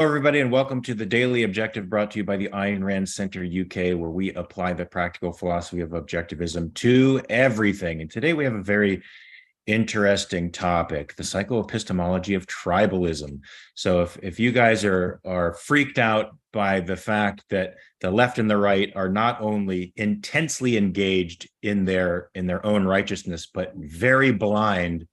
Hello, everybody, and welcome to the Daily Objective brought to you by the Ayn Rand Center UK, where we apply the practical philosophy of objectivism to everything. And today we have a very interesting topic, the psychoepistemology of tribalism. So if you guys are freaked out by the fact that the left and the right are not only intensely engaged in their own righteousness, but very blind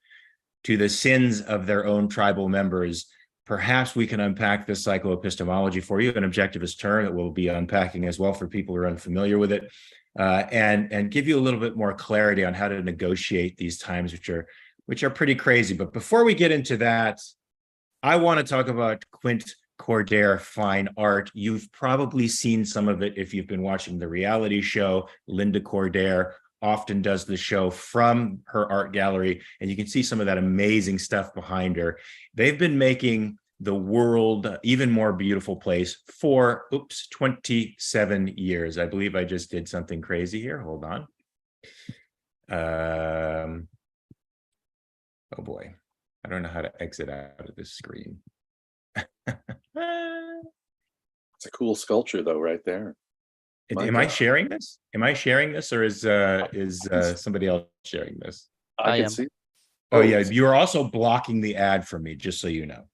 to the sins of their own tribal members, perhaps we can unpack this psychoepistemology for you, an objectivist term that we'll be unpacking as well for people who are unfamiliar with it, and give you a little bit more clarity on how to negotiate these times, which are pretty crazy. But before we get into that, I want to talk about Quent Cordair Fine Art. You've probably seen some of it if you've been watching the reality show. Linda Cordair often does the show from her art gallery, and you can see some of that amazing stuff behind her. They've been making the world even more beautiful place for 27 years. I believe I just did something crazy here. Hold on. Oh boy, I don't know how to exit out of this screen. It's a cool sculpture though, right there. Am I sharing this? Am I sharing this, or is somebody else sharing this? I can see. Oh yeah, you are also blocking the ad for me, just so you know.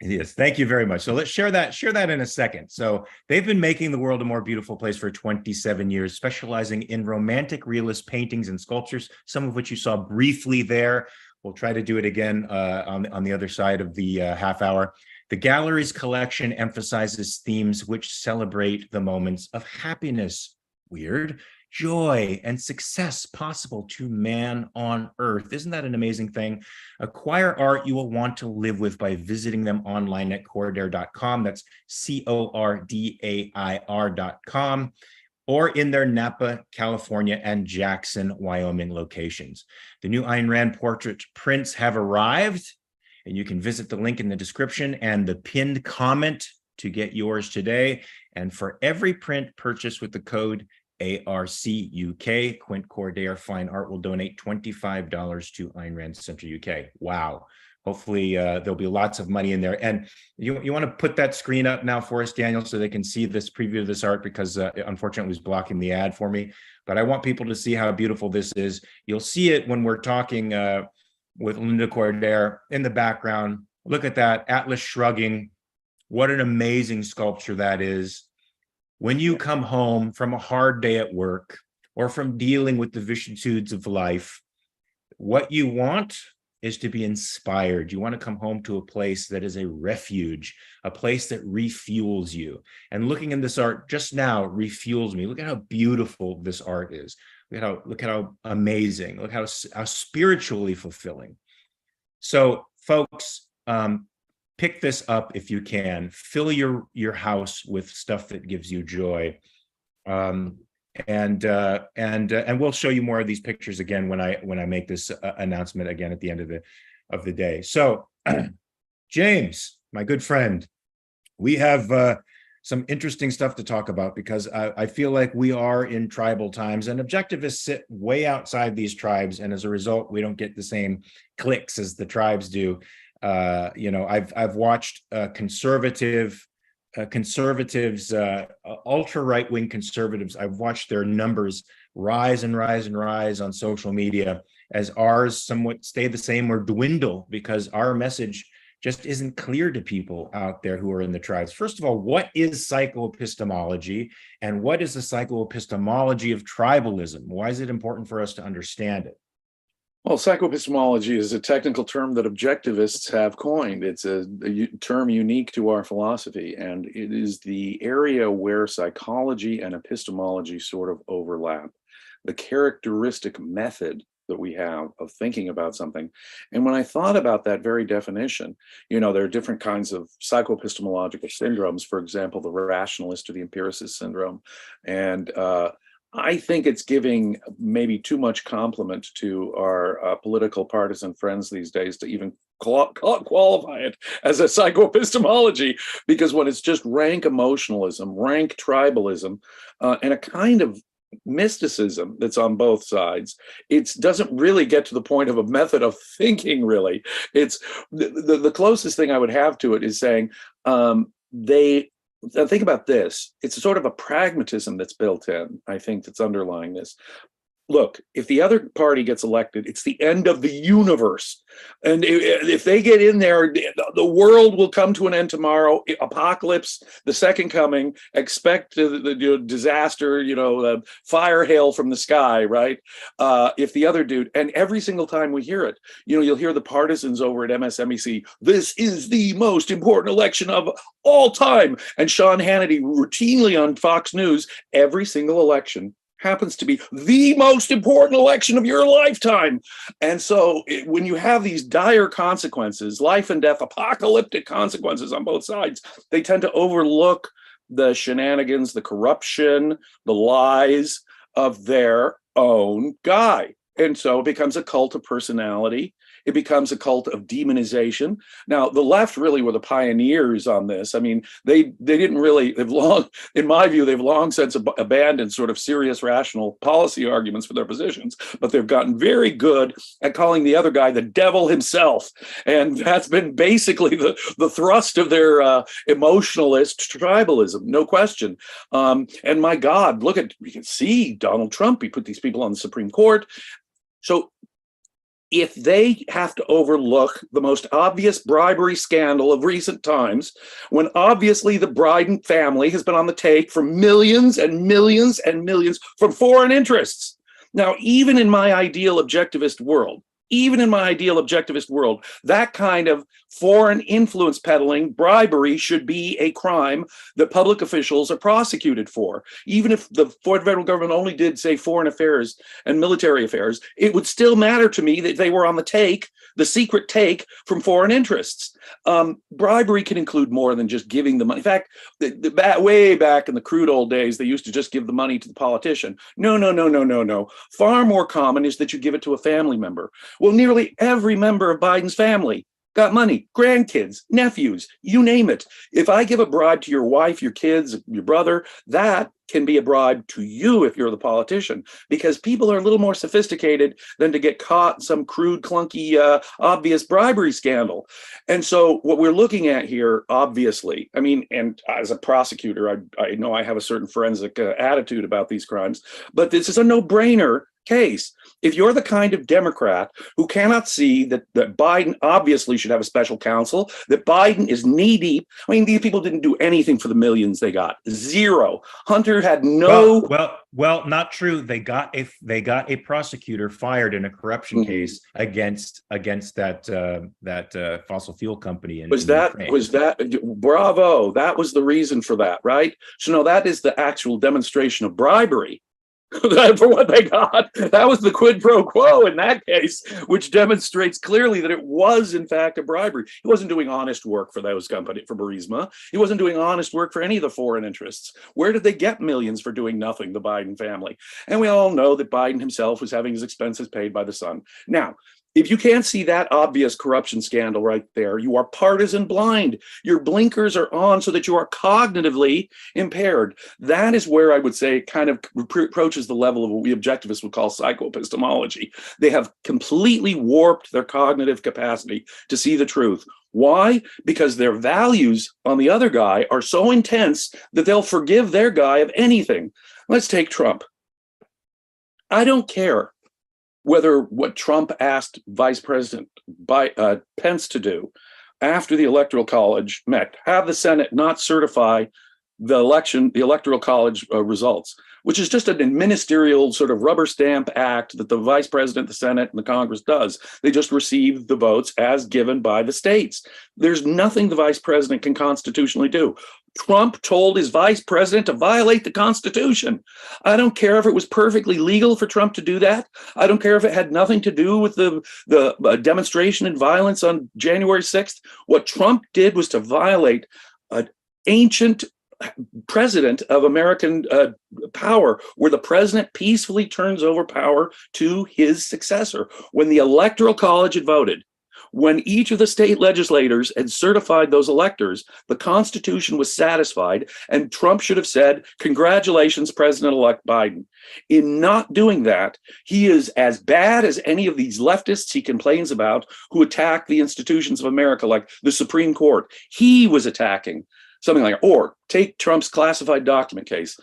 Yes, thank you very much. So let's share that in a second. So they've been making the world a more beautiful place for 27 years, specializing in romantic realist paintings and sculptures, some of which you saw briefly there. We'll try to do it again on the other side of the half hour. The gallery's collection emphasizes themes which celebrate the moments of happiness, joy, and success possible to man on earth. Isn't that an amazing thing? Acquire art you will want to live with by visiting them online at cordair.com. That's CORDAIR.com, or in their Napa, California, and Jackson, Wyoming locations. The new Ayn Rand portrait prints have arrived, and you can visit the link in the description and the pinned comment to get yours today. And for every print purchased with the code ARCUK, Quent Cordair Fine Art will donate $25 to Ayn Rand Center UK. Wow. Hopefully there'll be lots of money in there. And you want to put that screen up now for us, Daniel, so they can see this preview of this art, because unfortunately it was blocking the ad for me. But I want people to see how beautiful this is. You'll see it when we're talking with Linda Cordair in the background. Look at that, Atlas shrugging. What an amazing sculpture that is. When you come home from a hard day at work or from dealing with the vicissitudes of life, what you want is to be inspired. You want to come home to a place that is a refuge, a place that refuels you. And looking in this art just now refuels me. Look at how beautiful this art is. Look at how amazing. Look how spiritually fulfilling. So, folks, pick this up if you can. Fill your house with stuff that gives you joy. And we'll show you more of these pictures again when I make this announcement again at the end of the day. So, James, my good friend, we have some interesting stuff to talk about, because I feel like we are in tribal times, and objectivists sit way outside these tribes, and as a result, we don't get the same clicks as the tribes do. I've watched conservatives, ultra right-wing conservatives. I've watched their numbers rise and rise and rise on social media, as ours somewhat stay the same or dwindle, because our message just isn't clear to people out there who are in the tribes. First of all, what is psychoepistemology, and what is the psychoepistemology of tribalism? Why is it important for us to understand it? Well, psychoepistemology is a technical term that objectivists have coined. It's a term unique to our philosophy, and it is the area where psychology and epistemology sort of overlap. The characteristic method that we have of thinking about something. And when I thought about that very definition, there are different kinds of psychoepistemological syndromes, for example, the rationalist or the empiricist syndrome. And I think it's giving maybe too much compliment to our political partisan friends these days to even qualify it as a psychoepistemology, because when it's just rank emotionalism, rank tribalism, and a kind of mysticism that's on both sides. It doesn't really get to the point of a method of thinking, really. It's the closest thing I would have to it is saying they think about this. It's sort of a pragmatism that's built in, I think, that's underlying this. Look, if the other party gets elected, it's the end of the universe. And if they get in there, the world will come to an end tomorrow. Apocalypse, the second coming, expect the disaster, the fire hail from the sky, right? If the other dude, and every single time we hear it, you'll hear the partisans over at MSNBC, this is the most important election of all time. And Sean Hannity routinely on Fox News, every single election happens to be the most important election of your lifetime. And so when you have these dire consequences, life and death, apocalyptic consequences on both sides, they tend to overlook the shenanigans, the corruption, the lies of their own guy. And so it becomes a cult of personality. It becomes a cult of demonization. Now, the left really were the pioneers on this. I mean, they didn't really, in my view, they've long since abandoned sort of serious rational policy arguments for their positions, but they've gotten very good at calling the other guy the devil himself. And that's been basically the thrust of their emotionalist tribalism, no question. And my God, we can see Donald Trump, he put these people on the Supreme Court. So if they have to overlook the most obvious bribery scandal of recent times, when obviously the Biden family has been on the take for millions and millions and millions from foreign interests. Now, even in my ideal objectivist world, that kind of foreign influence peddling, bribery should be a crime that public officials are prosecuted for. Even if the federal government only did, say, foreign affairs and military affairs, it would still matter to me that they were on the secret take from foreign interests. Bribery can include more than just giving the money. In fact, way back in the crude old days, they used to just give the money to the politician. No. Far more common is that you give it to a family member. Well, nearly every member of Biden's family got money, grandkids, nephews, you name it. If I give a bribe to your wife, your kids, your brother, that can be a bribe to you if you're the politician, because people are a little more sophisticated than to get caught in some crude, clunky, obvious bribery scandal. And so what we're looking at here, obviously, I mean, and as a prosecutor, I know I have a certain forensic attitude about these crimes, but this is a no-brainer case. If you're the kind of Democrat who cannot see that Biden obviously should have a special counsel, that Biden is knee-deep, I mean, these people didn't do anything for the millions they got. Zero. Hunter had no... Well, not true. They got a prosecutor fired in a corruption case against that fossil fuel company. Bravo. That was the reason for that, right? So no, that is the actual demonstration of bribery. For what they got. That was the quid pro quo in that case, which demonstrates clearly that it was, in fact, a bribery. He wasn't doing honest work for those companies, for Burisma. He wasn't doing honest work for any of the foreign interests. Where did they get millions for doing nothing, the Biden family? And we all know that Biden himself was having his expenses paid by the son. Now, if you can't see that obvious corruption scandal right there, you are partisan blind. Your blinkers are on so that you are cognitively impaired. That is where I would say it kind of approaches the level of what we objectivists would call psychoepistemology. They have completely warped their cognitive capacity to see the truth. Why? Because their values on the other guy are so intense that they'll forgive their guy of anything. Let's take Trump. I don't care whether what Trump asked Vice President Pence to do after the Electoral College met, have the Senate not certify the Electoral College results, which is just a ministerial sort of rubber stamp act that the Vice President, the Senate, and the Congress does. They just receive the votes as given by the states. There's nothing the Vice President can constitutionally do. Trump told his vice president to violate the Constitution. I don't care if it was perfectly legal for Trump to do that. I don't care if it had nothing to do with the demonstration and violence on January 6th. What Trump did was to violate an ancient precedent of American power, where the president peacefully turns over power to his successor. When the Electoral College had voted, When each of the state legislators had certified those electors, the Constitution was satisfied, and Trump should have said, "Congratulations, President-elect Biden." In not doing that, he is as bad as any of these leftists he complains about who attack the institutions of America, like the Supreme Court. He was attacking something like, or take Trump's classified document case.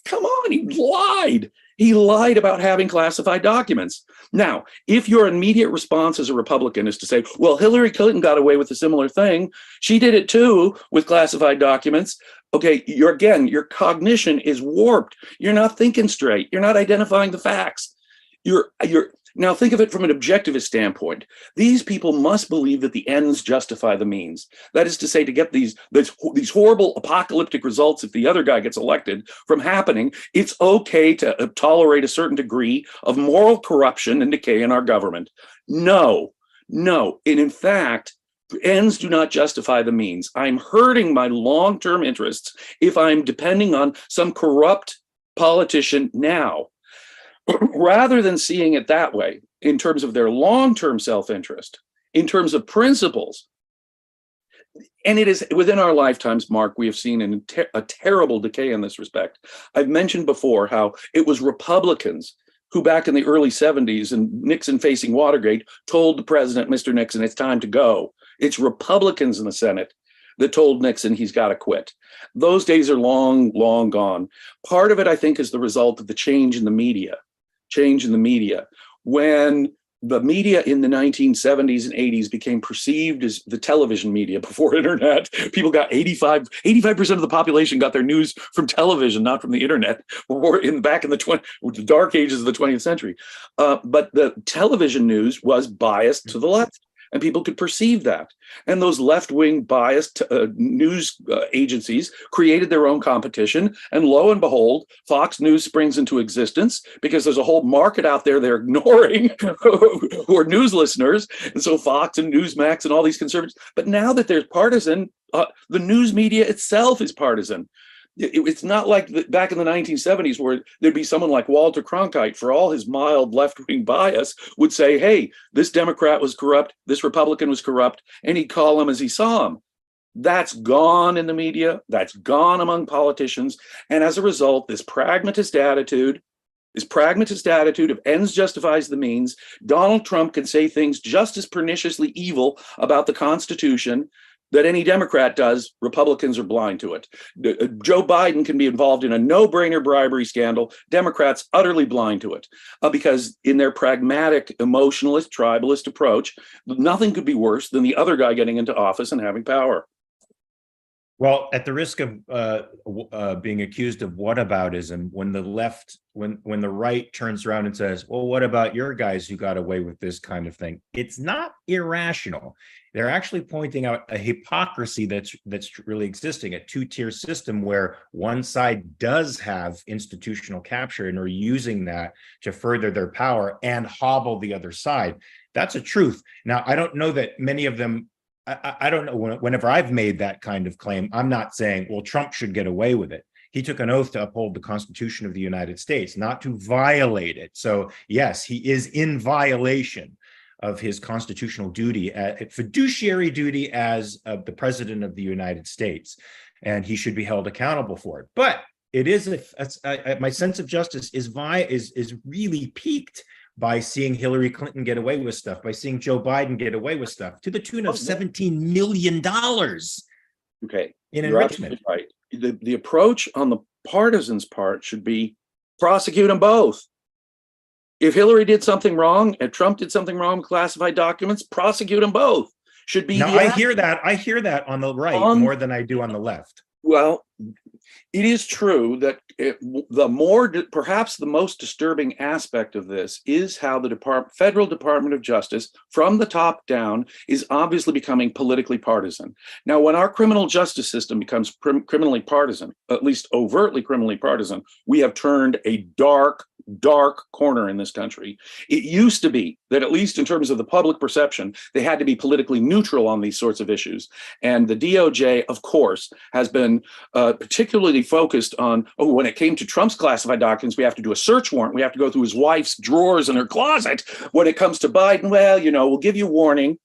Come on, he lied. He lied about having classified documents. Now, if your immediate response as a Republican is to say, well, Hillary Clinton got away with a similar thing, she did it too with classified documents. Okay, your cognition is warped. You're not thinking straight. You're not identifying the facts. Now think of it from an objectivist standpoint. These people must believe that the ends justify the means. That is to say, to get these horrible apocalyptic results if the other guy gets elected from happening, it's okay to tolerate a certain degree of moral corruption and decay in our government. No. And in fact, ends do not justify the means. I'm hurting my long-term interests if I'm depending on some corrupt politician now. Rather than seeing it that way, in terms of their long-term self-interest, in terms of principles, and it is within our lifetimes, Mark, we have seen a terrible decay in this respect. I've mentioned before how it was Republicans who back in the early 70s and Nixon facing Watergate told the president, Mr. Nixon, it's time to go. It's Republicans in the Senate that told Nixon he's got to quit. Those days are long, long gone. Part of it, I think, is the result of the change in the media. When the media in the 1970s and 80s became perceived as the television media before internet, people got 85% of the population got their news from television, not from the internet, or back in the dark ages of the 20th century. But the television news was biased to the left. And people could perceive that. And those left-wing biased news agencies created their own competition. And lo and behold, Fox News springs into existence because there's a whole market out there they're ignoring who are news listeners. And so Fox and Newsmax and all these conservatives. But now that there's partisan, the news media itself is partisan. It's not like back in the 1970s where there'd be someone like Walter Cronkite, for all his mild left-wing bias, would say, hey, this Democrat was corrupt, this Republican was corrupt, and he'd call him as he saw him. That's gone in the media. That's gone among politicians. And as a result, this pragmatist attitude of ends justifies the means, Donald Trump can say things just as perniciously evil about the Constitution that any Democrat does. Republicans are blind to it. Joe Biden can be involved in a no-brainer bribery scandal. Democrats utterly blind to it because in their pragmatic, emotionalist, tribalist approach, nothing could be worse than the other guy getting into office and having power. Well, at the risk of being accused of whataboutism, when the right turns around and says, well, what about your guys who got away with this kind of thing? It's not irrational. They're actually pointing out a hypocrisy that's really existing, a two-tier system where one side does have institutional capture and are using that to further their power and hobble the other side. That's a truth. Now, I don't know that many of them, I don't know, whenever I've made that kind of claim, I'm not saying, well, Trump should get away with it. He took an oath to uphold the Constitution of the United States, not to violate it. So yes, he is in violation of his constitutional duty, fiduciary duty as the president of the United States, and he should be held accountable for it. But it is my sense of justice is really piqued by seeing Hillary Clinton get away with stuff, by seeing Joe Biden get away with stuff to the tune of $17 million. Okay, in you're enrichment. right. The approach on the partisans' part should be prosecute them both. If Hillary did something wrong and Trump did something wrong with classified documents, prosecute them both. Should be. Now, I hear that on the right more than I do on the left. Well, it is true that perhaps the most disturbing aspect of this is how the Federal Department of Justice, from the top down, is obviously becoming politically partisan. Now, when our criminal justice system becomes criminally partisan, at least overtly criminally partisan, we have turned a dark corner in this country. It used to be that, at least in terms of the public perception, they had to be politically neutral on these sorts of issues. And the DOJ, of course, has been particularly focused on, when it came to Trump's classified documents, we have to do a search warrant. We have to go through his wife's drawers in her closet. When it comes to Biden, well, we'll give you warning.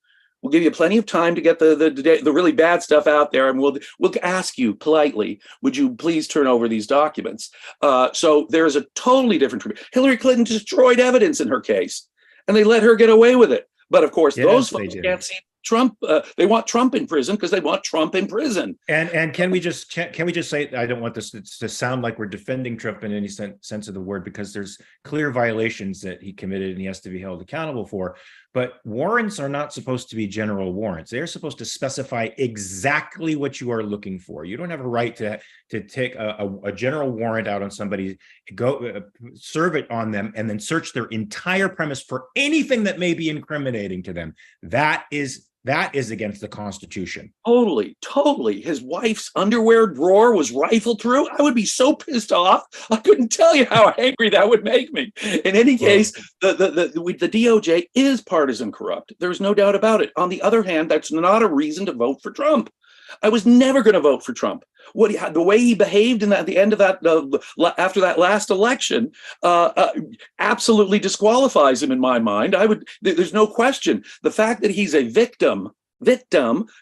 We'll give you plenty of time to get the really bad stuff out there, and we'll ask you politely, would you please turn over these documents? So there's a totally different treatment. Hillary Clinton destroyed evidence in her case, and they let her get away with it. But of course, those Yes, they folks do. can't see Trump. They want Trump in prison because they want Trump in prison. And can we just say, I don't want this to sound like we're defending Trump in any sense of the word, because there's clear violations that he committed and he has to be held accountable for. But warrants are not supposed to be general warrants. They're supposed to specify exactly what you are looking for. You don't have a right to take a general warrant out on somebody, go serve it on them, and then search their entire premise for anything that may be incriminating to them. That is against the Constitution. Totally. His wife's underwear drawer was rifled through. I would be so pissed off. I couldn't tell you how angry that would make me. In any case, the DOJ is partisan corrupt. There's no doubt about it. On the other hand, that's not a reason to vote for Trump. I was never going to vote for Trump. The way he behaved at the end of that, after that last election, absolutely disqualifies him in my mind. There's no question. The fact that he's a victim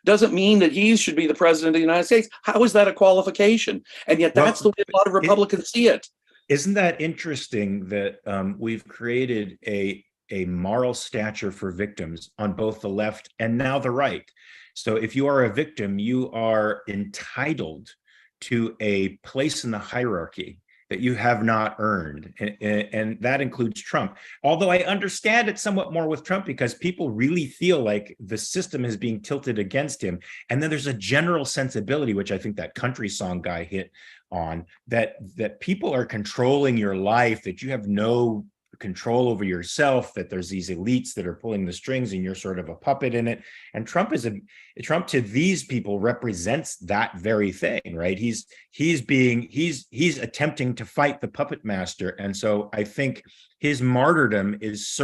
doesn't mean that he should be the president of the United States. How is that a qualification? And yet that's the way a lot of Republicans see it. Isn't that interesting that we've created a moral stature for victims on both the left and now the right? So if you are a victim, you are entitled to a place in the hierarchy that you have not earned. And that includes Trump. Although I understand it somewhat more with Trump, because people really feel like the system is being tilted against him. And then there's a general sensibility, which I think that country song guy hit on, that people are controlling your life, that you have no control over yourself, that there's these elites that are pulling the strings and you're sort of a puppet in it. And Trump to these people represents that very thing, right? He's attempting to fight the puppet master. And so I think his martyrdom is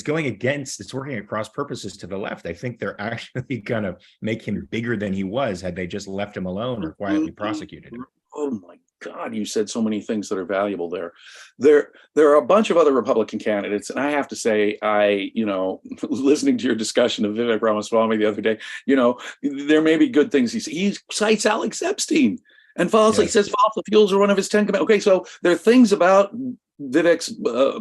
going against, it's working at cross purposes to the left. I think they're actually gonna make him bigger than he was had they just left him alone or quietly prosecuted him. Oh my God, you said so many things that are valuable there. There are a bunch of other Republican candidates, and I have to say, listening to your discussion of Vivek Ramaswamy the other day, there may be good things he cites Alex Epstein and falsely says fossil fuels are one of his 10 commandments. Okay, so there are things about Vivek's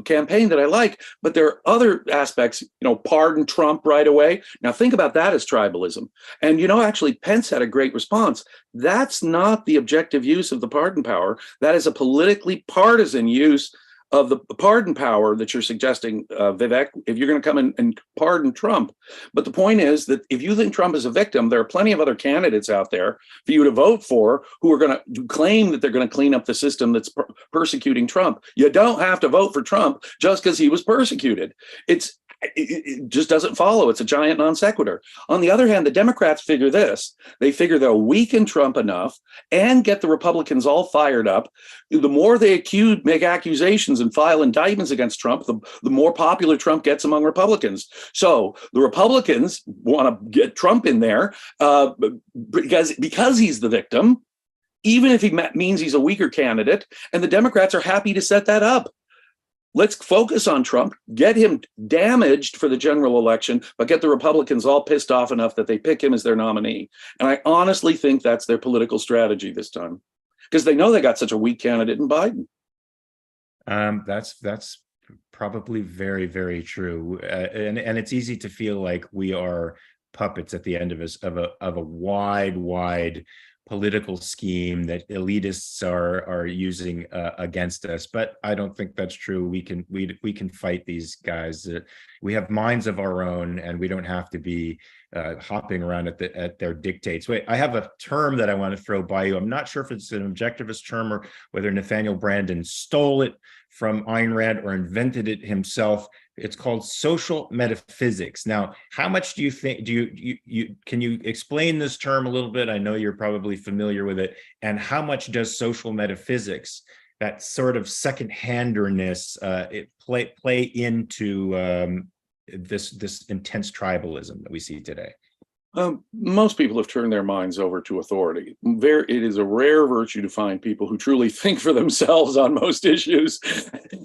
campaign that I like, but there are other aspects, pardon Trump right away. Now think about that as tribalism. And, actually Pence had a great response. That's not the objective use of the pardon power. That is a politically partisan use of the pardon power that you're suggesting, Vivek, if you're going to come and pardon Trump. But the point is that if you think Trump is a victim, there are plenty of other candidates out there for you to vote for who are going to claim that they're going to clean up the system that's persecuting Trump. You don't have to vote for Trump just because he was persecuted. It just doesn't follow. It's a giant non sequitur. On the other hand, the Democrats figure this. They figure they'll weaken Trump enough and get the Republicans all fired up. The more they make accusations and file indictments against Trump, the more popular Trump gets among Republicans. So the Republicans want to get Trump in there because he's the victim, even if he means he's a weaker candidate. And the Democrats are happy to set that up. Let's focus on Trump, get him damaged for the general election, but get the Republicans all pissed off enough that they pick him as their nominee. And I honestly think that's their political strategy this time, because they know they got such a weak candidate in Biden. That's probably very, very true. And it's easy to feel like we are puppets at the end of a wide political scheme that elitists are using against us, but I don't think that's true. We can fight these guys. We have minds of our own, and we don't have to be hopping around at their dictates. Wait, I have a term that I want to throw by you. I'm not sure if it's an objectivist term or whether Nathaniel Branden stole it from Ayn Rand or invented it himself. It's called social metaphysics. Now, how much do you think, can you explain this term a little bit? I know you're probably familiar with it. And how much does social metaphysics, that sort of second-handerness, play into this intense tribalism that we see today? Most people have turned their minds over to authority. It is a rare virtue to find people who truly think for themselves on most issues.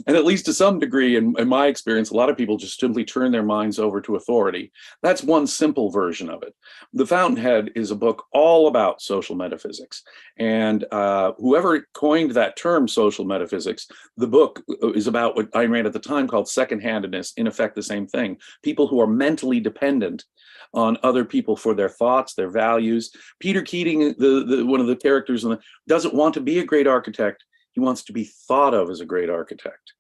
And at least to some degree, in my experience, a lot of people just simply turn their minds over to authority. That's one simple version of it. The Fountainhead is a book all about social metaphysics. And whoever coined that term, social metaphysics, the book is about what Ayn Rand at the time called second-handedness, in effect the same thing. People who are mentally dependent on other people for their thoughts, their values. Peter Keating, one of the characters, doesn't want to be a great architect. He wants to be thought of as a great architect.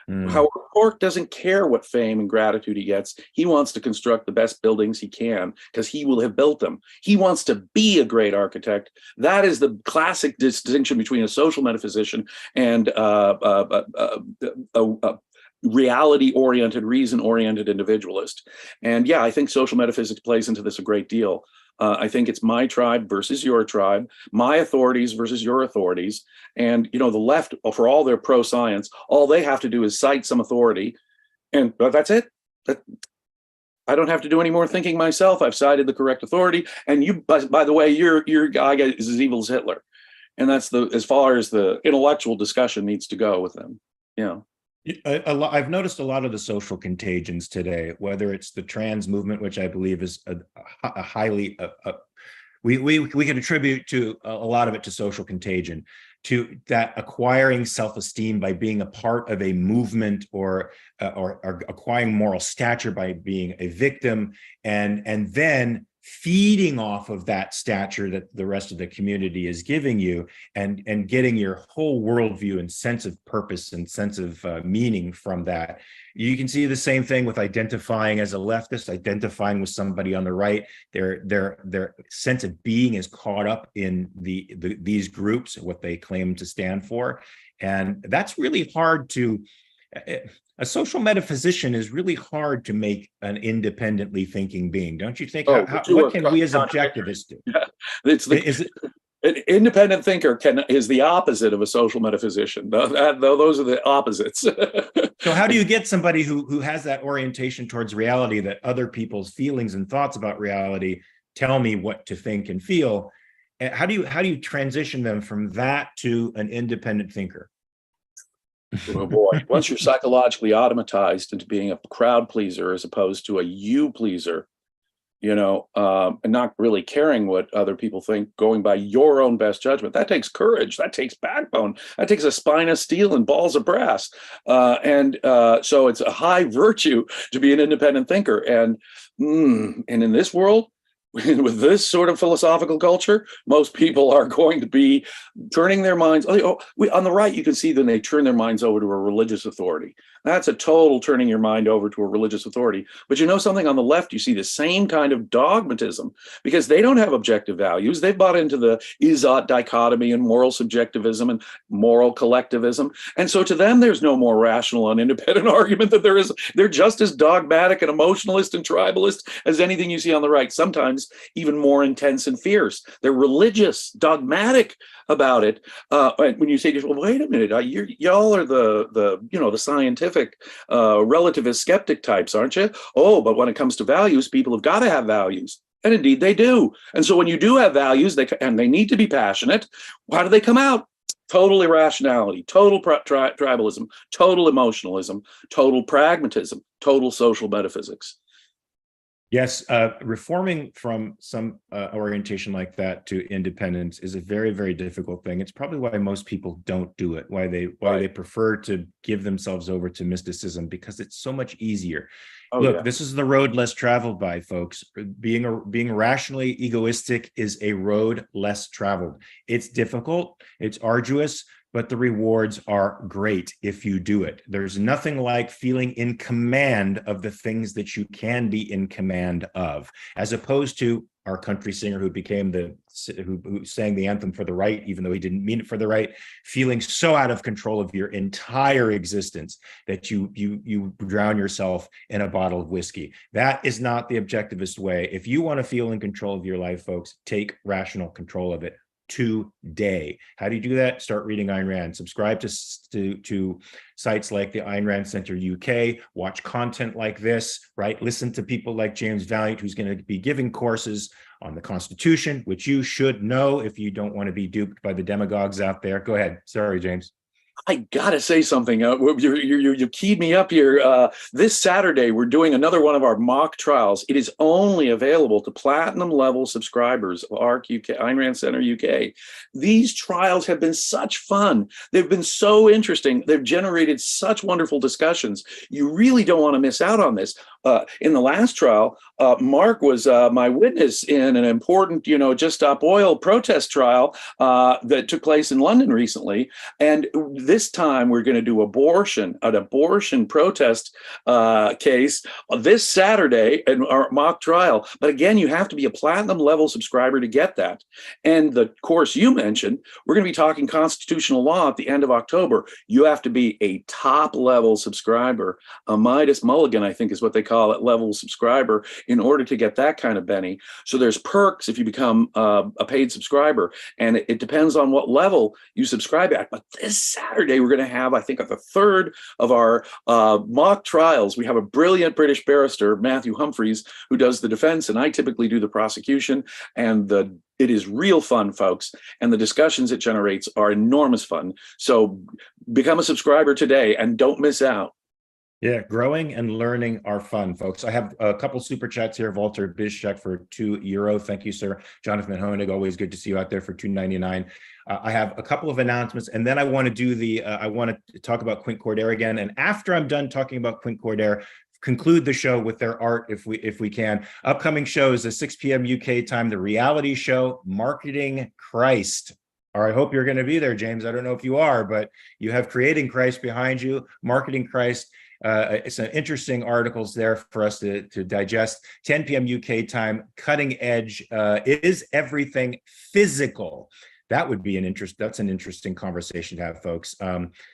Howard Rourke doesn't care what fame and gratitude he gets. He wants to construct the best buildings he can because he will have built them. He wants to be a great architect. That is the classic distinction between a social metaphysician and a reality-oriented, reason-oriented individualist. And yeah, I think social metaphysics plays into this a great deal. I think it's my tribe versus your tribe, my authorities versus your authorities. And, the left, for all their pro-science, all they have to do is cite some authority, and that's it. I don't have to do any more thinking myself. I've cited the correct authority. And you, by the way, your guy is as evil as Hitler. And that's as far as the intellectual discussion needs to go with them. Yeah. I've noticed a lot of the social contagions today, whether it's the trans movement, which I believe is a highly, we can attribute to a lot of it to social contagion, to that acquiring self-esteem by being a part of a movement or acquiring moral stature by being a victim, and then feeding off of that stature that the rest of the community is giving you, and getting your whole worldview and sense of purpose and sense of meaning from that. You can see the same thing with identifying as a leftist, identifying with somebody on the right. Their sense of being is caught up in these groups, what they claim to stand for, and that's really hard to. A social metaphysician is really hard to make an independently thinking being, don't you think? What can we as objectivists do? Yeah. An independent thinker is the opposite of a social metaphysician. Those are the opposites. So how do you get somebody who has that orientation towards reality, that other people's feelings and thoughts about reality tell me what to think and feel? And how do you transition them from that to an independent thinker? Oh boy, once you're psychologically automatized into being a crowd pleaser as opposed to a you pleaser, and not really caring what other people think, going by your own best judgment, that takes courage, that takes backbone, that takes a spine of steel and balls of brass. So it's a high virtue to be an independent thinker. And in this world, with this sort of philosophical culture, most people are going to be turning their minds. On the right, you can see that they turn their minds over to a religious authority. That's a total turning your mind over to a religious authority. But something on the left, you see the same kind of dogmatism, because they don't have objective values. They've bought into the is-ought dichotomy and moral subjectivism and moral collectivism. And so to them, there's no more rational and independent argument that there is. They're just as dogmatic and emotionalist and tribalist as anything you see on the right, sometimes even more intense and fierce. They're religious, dogmatic about it. When you say, well, wait a minute, y'all are the scientific relativist skeptic types, aren't you? Oh, but when it comes to values, people have got to have values. And indeed they do. And so when you do have values, they need to be passionate, how do they come out? Total irrationality, total tribalism, total emotionalism, total pragmatism, total social metaphysics. Yes, reforming from some orientation like that to independence is a very, very difficult thing. It's probably why most people don't do it, why they prefer to give themselves over to mysticism, because it's so much easier. Look, this is the road less traveled by, folks. Being rationally egoistic is a road less traveled. It's difficult, it's arduous, but the rewards are great if you do it. There's nothing like feeling in command of the things that you can be in command of, as opposed to our country singer who sang the anthem for the right, even though he didn't mean it for the right, feeling so out of control of your entire existence that you drown yourself in a bottle of whiskey. That is not the objectivist way. If you want to feel in control of your life, folks, take rational control of it today. How do you do that? Start reading Ayn Rand. Subscribe to sites like the Ayn Rand Center UK. Watch content like this, right? Listen to people like James Valliant, who's going to be giving courses on the Constitution, which you should know if you don't want to be duped by the demagogues out there. Go ahead. Sorry, James. I gotta say something. You keyed me up here. This Saturday, we're doing another one of our mock trials. It is only available to platinum level subscribers of ARCUK, Ayn Rand Center UK. These trials have been such fun. They've been so interesting. They've generated such wonderful discussions. You really don't want to miss out on this. In the last trial, Mark was my witness in an important, Just Stop Oil protest trial that took place in London recently. And this time we're going to do an abortion protest case this Saturday in our mock trial. But again, you have to be a platinum level subscriber to get that. And the course you mentioned, we're going to be talking constitutional law at the end of October. You have to be a top level subscriber, a Midas Mulligan, I think is what they call it, level subscriber, in order to get that kind of Benny. So there's perks if you become a paid subscriber, and it depends on what level you subscribe at. But this Saturday, we're going to have, I think, the third of our mock trials. We have a brilliant British barrister, Matthew Humphreys, who does the defense, and I typically do the prosecution. And it is real fun, folks, and the discussions it generates are enormous fun. So become a subscriber today and don't miss out. Yeah, growing and learning are fun, folks. I have a couple super chats here. Walter Bishek for €2. Thank you, sir. Jonathan Honig, always good to see you out there for $2.99. I have a couple of announcements, and then I want to do I want to talk about Quent Cordair again. And after I'm done talking about Quent Cordair, conclude the show with their art if we can. Upcoming shows at 6 p.m. UK time, the reality show Marketing Christ. Or I hope you're going to be there, James. I don't know if you are, but you have Creating Christ behind you, Marketing Christ. It's an interesting articles there for us to digest. 10 p.m. UK time, Cutting Edge. Is everything physical? That would be that's an interesting conversation to have, folks.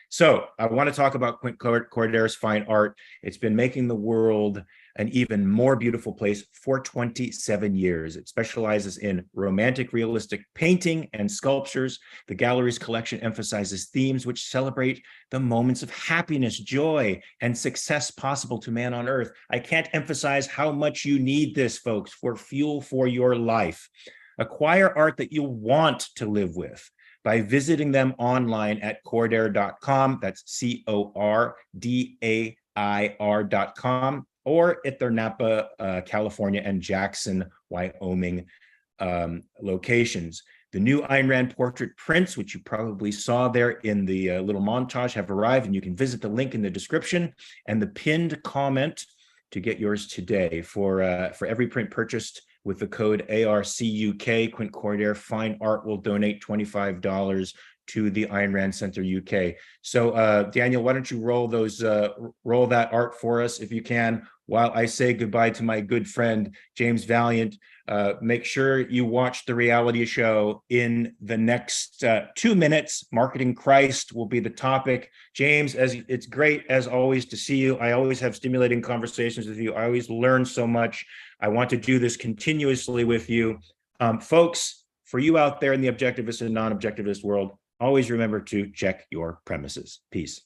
So I want to talk about Quent Cordair's Fine Art. It's been making the world an even more beautiful place for 27 years. It specializes in romantic realistic painting and sculptures. The gallery's collection emphasizes themes which celebrate the moments of happiness, joy, and success possible to man on earth. I can't emphasize how much you need this, folks, for fuel for your life. Acquire art that you want to live with by visiting them online at cordair.com. That's CORDAIR.com. Or at their Napa, California, and Jackson, Wyoming locations. The new Ayn Rand portrait prints, which you probably saw there in the little montage, have arrived, and you can visit the link in the description and the pinned comment to get yours today. For every print purchased with the code ARCUK, Quent Cordair Fine Art will donate $25 to the Ayn Rand Center UK. So Daniel, why don't you roll that art for us if you can, while I say goodbye to my good friend James Valliant. Make sure you watch the reality show in the next 2 minutes. Marketing Christ will be the topic. James, it's great as always to see you. I always have stimulating conversations with you. I always learn so much. I want to do this continuously with you. Folks, for you out there in the objectivist and non-objectivist world, always remember to check your premises. Peace.